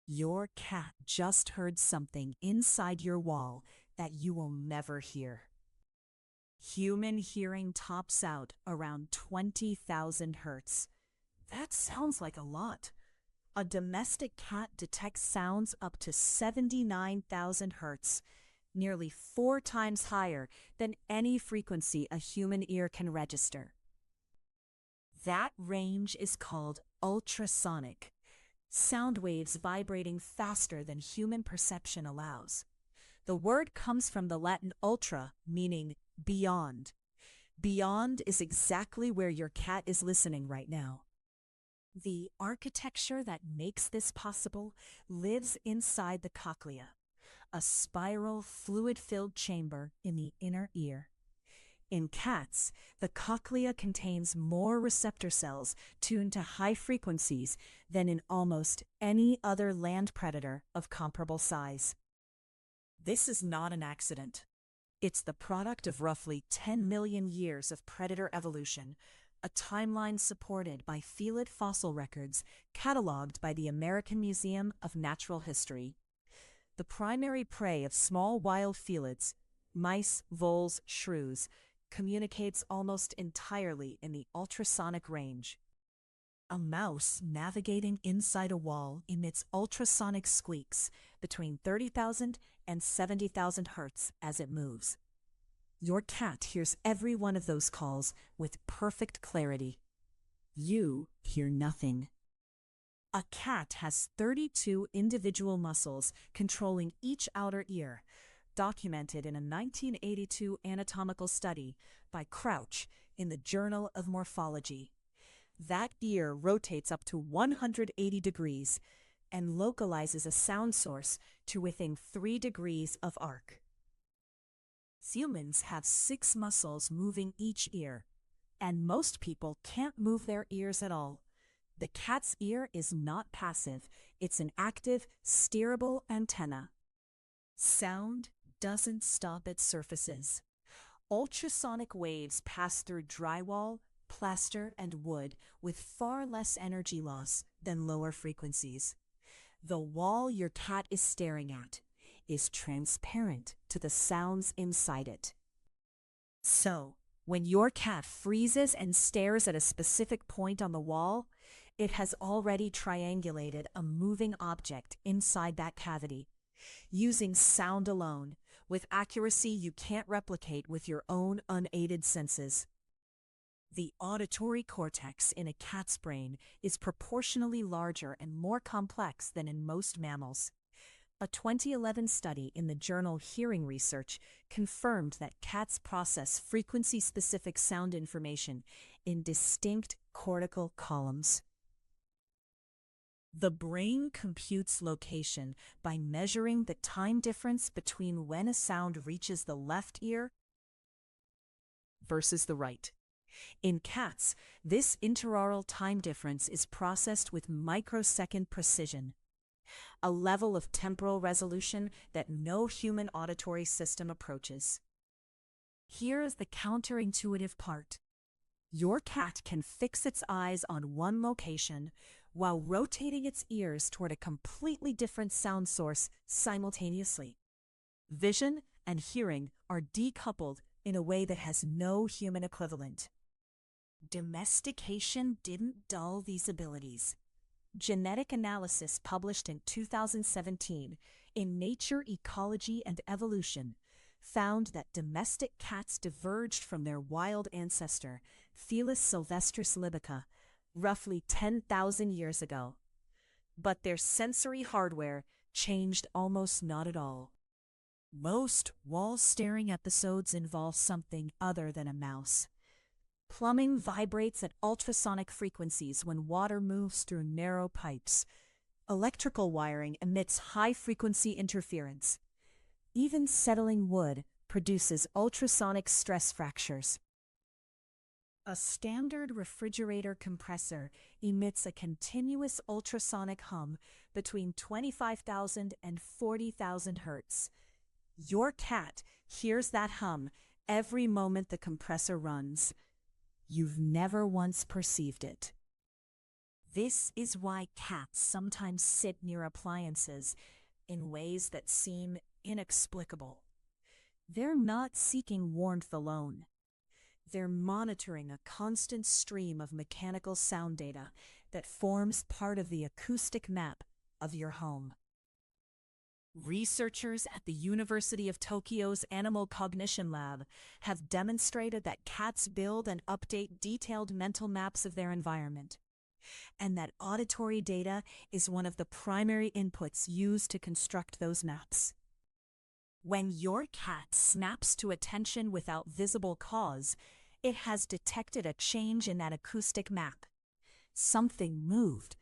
Your cat just heard something inside your wall that you will never hear. Human hearing tops out around 20,000 hertz. That sounds like a lot. A domestic cat detects sounds up to 79,000 hertz, nearly 4 times higher than any frequency a human ear can register. That range is called ultrasonic, sound waves vibrating faster than human perception allows. The word comes from the Latin ultra, meaning beyond. Beyond is exactly where your cat is listening right now. The architecture that makes this possible lives inside the cochlea, a spiral, fluid-filled chamber in the inner ear. In cats, the cochlea contains more receptor cells tuned to high frequencies than in almost any other land predator of comparable size. This is not an accident. It's the product of roughly 10 million years of predator evolution, a timeline supported by felid fossil records cataloged by the American Museum of Natural History. The primary prey of small wild felids, mice, voles, shrews, communicates almost entirely in the ultrasonic range. A mouse navigating inside a wall emits ultrasonic squeaks between 30,000 and 70,000 hertz as it moves. Your cat hears every one of those calls with perfect clarity. You hear nothing. A cat has 32 individual muscles controlling each outer ear, documented in a 1982 anatomical study by Crouch in the Journal of Morphology. That ear rotates up to 180 degrees and localizes a sound source to within 3 degrees of arc. Humans have 6 muscles moving each ear, and most people can't move their ears at all. The cat's ear is not passive, it's an active, steerable antenna. Sound doesn't stop at surfaces. Ultrasonic waves pass through drywall, plaster, and wood with far less energy loss than lower frequencies. The wall your cat is staring at is transparent to the sounds inside it. So, when your cat freezes and stares at a specific point on the wall, it has already triangulated a moving object inside that cavity, using sound alone, with accuracy you can't replicate with your own unaided senses. The auditory cortex in a cat's brain is proportionally larger and more complex than in most mammals. A 2011 study in the journal Hearing Research confirmed that cats process frequency-specific sound information in distinct cortical columns. The brain computes location by measuring the time difference between when a sound reaches the left ear versus the right. In cats, this interaural time difference is processed with microsecond precision, a level of temporal resolution that no human auditory system approaches. Here is the counterintuitive part. Your cat can fix its eyes on one location while rotating its ears toward a completely different sound source simultaneously. Vision and hearing are decoupled in a way that has no human equivalent. Domestication didn't dull these abilities. Genetic analysis published in 2017 in Nature, Ecology, and Evolution found that domestic cats diverged from their wild ancestor, Felis sylvestris libica, roughly 10,000 years ago. But their sensory hardware changed almost not at all. Most wall-staring episodes involve something other than a mouse. Plumbing vibrates at ultrasonic frequencies when water moves through narrow pipes. Electrical wiring emits high-frequency interference. Even settling wood produces ultrasonic stress fractures. A standard refrigerator compressor emits a continuous ultrasonic hum between 25,000 and 40,000 hertz. Your cat hears that hum every moment the compressor runs. You've never once perceived it. This is why cats sometimes sit near appliances in ways that seem inexplicable. They're not seeking warmth alone. They're monitoring a constant stream of mechanical sound data that forms part of the acoustic map of your home. Researchers at the University of Tokyo's Animal Cognition Lab have demonstrated that cats build and update detailed mental maps of their environment, and that auditory data is one of the primary inputs used to construct those maps. When your cat snaps to attention without visible cause, it has detected a change in that acoustic map. Something moved,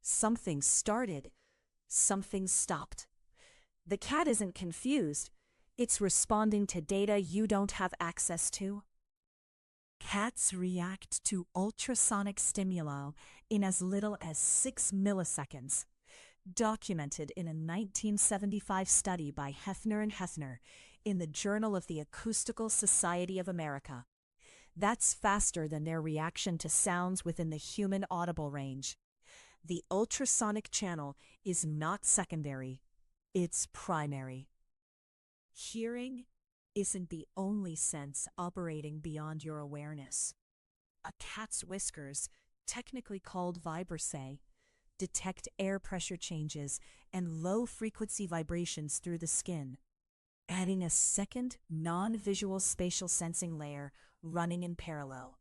something started, something stopped. The cat isn't confused. It's responding to data you don't have access to. Cats react to ultrasonic stimuli in as little as 6 milliseconds, documented in a 1975 study by Hefner and Hefner in the Journal of the Acoustical Society of America. That's faster than their reaction to sounds within the human audible range. The ultrasonic channel is not secondary. It's primary. Hearing isn't the only sense operating beyond your awareness. A cat's whiskers, technically called vibrissae, detect air pressure changes and low-frequency vibrations through the skin, adding a second non-visual spatial sensing layer running in parallel.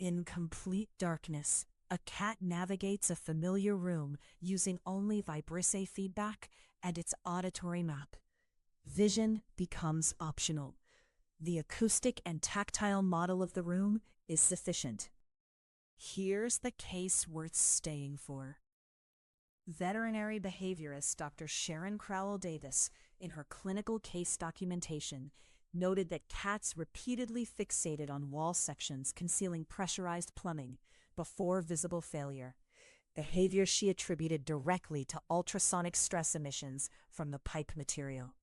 In complete darkness, a cat navigates a familiar room using only vibrissae feedback and its auditory map. Vision becomes optional. The acoustic and tactile model of the room is sufficient. Here's the case worth staying for. Veterinary behaviorist Dr. Sharon Crowell Davis, in her clinical case documentation, noted that cats repeatedly fixated on wall sections concealing pressurized plumbing before visible failure, behavior she attributed directly to ultrasonic stress emissions from the pipe material.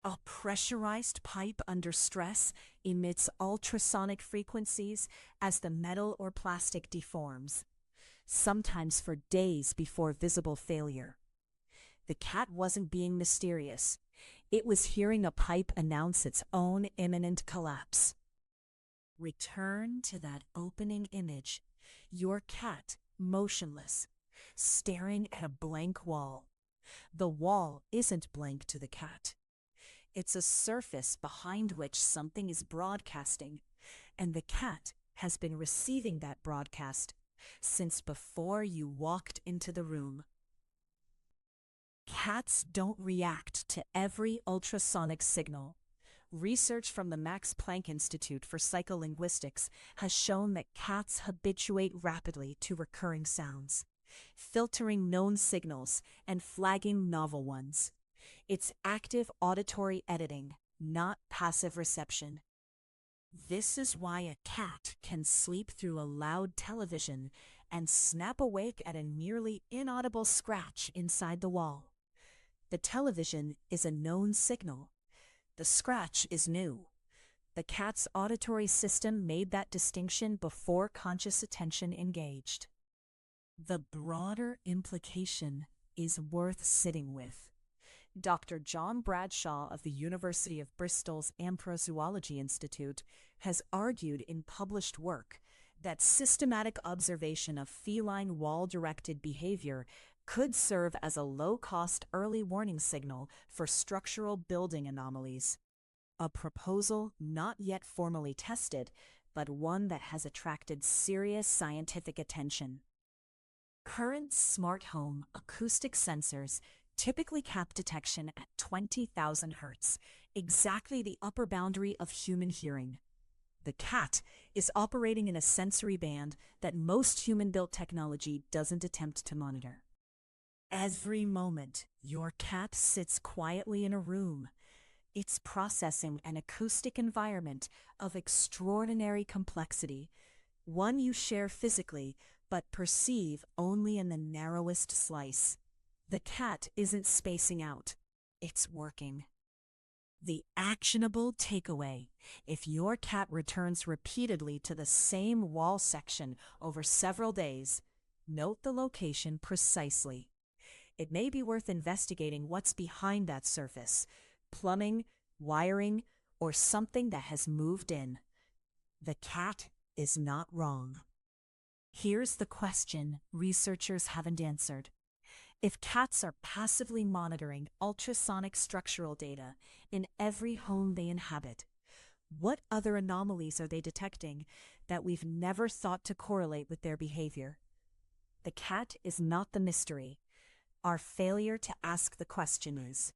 A pressurized pipe under stress emits ultrasonic frequencies as the metal or plastic deforms, sometimes for days before visible failure. The cat wasn't being mysterious. It was hearing a pipe announce its own imminent collapse. Return to that opening image, your cat motionless, staring at a blank wall. The wall isn't blank to the cat. It's a surface behind which something is broadcasting, and the cat has been receiving that broadcast since before you walked into the room. Cats don't react to every ultrasonic signal. Research from the Max Planck Institute for Psycholinguistics has shown that cats habituate rapidly to recurring sounds, filtering known signals and flagging novel ones. It's active auditory editing, not passive reception. This is why a cat can sleep through a loud television and snap awake at a nearly inaudible scratch inside the wall. The television is a known signal. The scratch is new. The cat's auditory system made that distinction before conscious attention engaged. The broader implication is worth sitting with. Dr. John Bradshaw of the University of Bristol's Amprozoology Institute has argued in published work that systematic observation of feline wall-directed behavior could serve as a low-cost early warning signal for structural building anomalies. A proposal not yet formally tested, but one that has attracted serious scientific attention. Current smart home acoustic sensors typically cap detection at 20,000 Hz, exactly the upper boundary of human hearing. The cat is operating in a sensory band that most human-built technology doesn't attempt to monitor. Every moment, your cat sits quietly in a room. It's processing an acoustic environment of extraordinary complexity, one you share physically but perceive only in the narrowest slice. The cat isn't spacing out, it's working. The actionable takeaway: if your cat returns repeatedly to the same wall section over several days, note the location precisely. It may be worth investigating what's behind that surface: plumbing, wiring, or something that has moved in. The cat is not wrong. Here's the question researchers haven't answered. If cats are passively monitoring ultrasonic structural data in every home they inhabit, what other anomalies are they detecting that we've never thought to correlate with their behavior? The cat is not the mystery. Our failure to ask the question is.